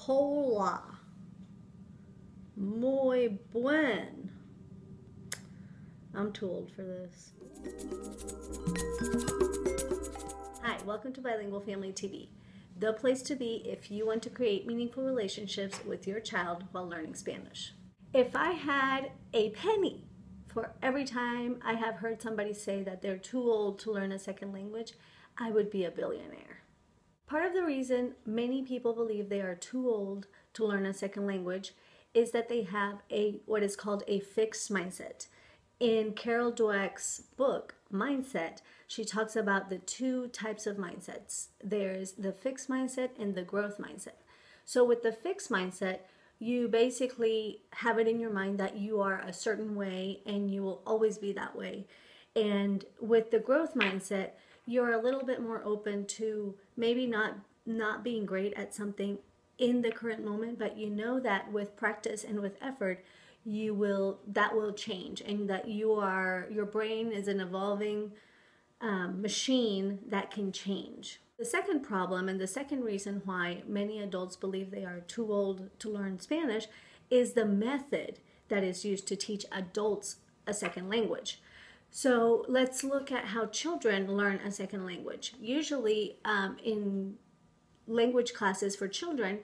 Hola. Muy buen. I'm too old for this. Hi, welcome to Bilingual Family TV, the place to be if you want to create meaningful relationships with your child while learning Spanish. If I had a penny for every time I have heard somebody say that they're too old to learn a second language, I would be a billionaire. Part of the reason many people believe they are too old to learn a second language is that they have what is called a fixed mindset. In Carol Dweck's book, Mindset, she talks about the two types of mindsets. There's the fixed mindset and the growth mindset. So with the fixed mindset, you basically have it in your mind that you are a certain way and you will always be that way. And with the growth mindset, you're a little bit more open to maybe not being great at something in the current moment, but you know that with practice and with effort, that will change, and that your brain is an evolving machine that can change. The second problem and the second reason why many adults believe they are too old to learn Spanish is the method that is used to teach adults a second language. So let's look at how children learn a second language. Usually in language classes for children,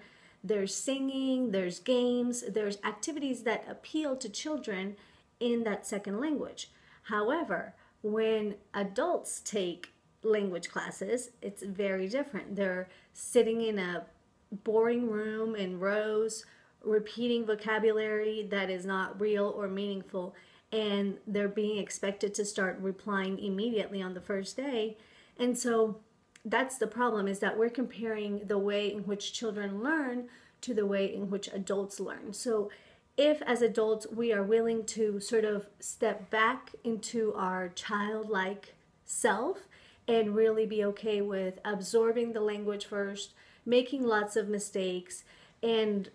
there's singing, there's games, there's activities that appeal to children in that second language. However, when adults take language classes, it's very different. They're sitting in a boring room in rows, repeating vocabulary that is not real or meaningful, and they're being expected to start replying immediately on the first day. And so that's the problem, is that we're comparing the way in which children learn to the way in which adults learn. So if as adults we are willing to sort of step back into our childlike self and really be okay with absorbing the language first, making lots of mistakes, and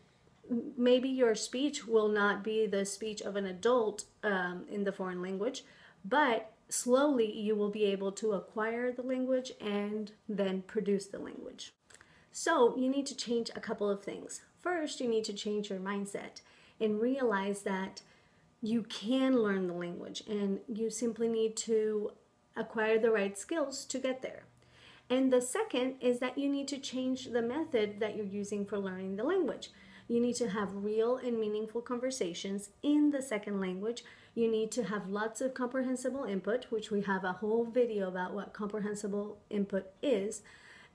maybe your speech will not be the speech of an adult in the foreign language, but slowly you will be able to acquire the language and then produce the language. So you need to change a couple of things. First, you need to change your mindset and realize that you can learn the language, and you simply need to acquire the right skills to get there. And the second is that you need to change the method that you're using for learning the language. You need to have real and meaningful conversations in the second language. You need to have lots of comprehensible input, which we have a whole video about what comprehensible input is.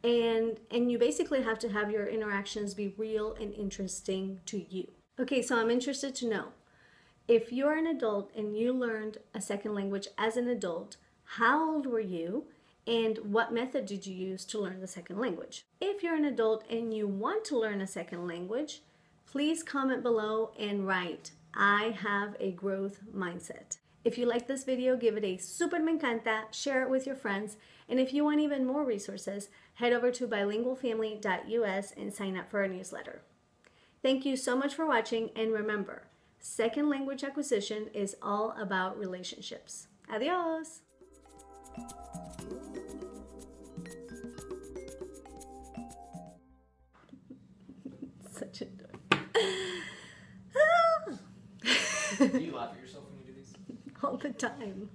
And you basically have to have your interactions be real and interesting to you. Okay, so I'm interested to know, if you're an adult and you learned a second language as an adult, how old were you? And what method did you use to learn the second language? If you're an adult and you want to learn a second language, please comment below and write, I have a growth mindset. If you like this video, give it a super me encanta, share it with your friends, and if you want even more resources, head over to bilingualfamily.us and sign up for our newsletter. Thank you so much for watching, and remember, second language acquisition is all about relationships. Adios! Such a dork. Do you laugh at yourself when you do these? All the time.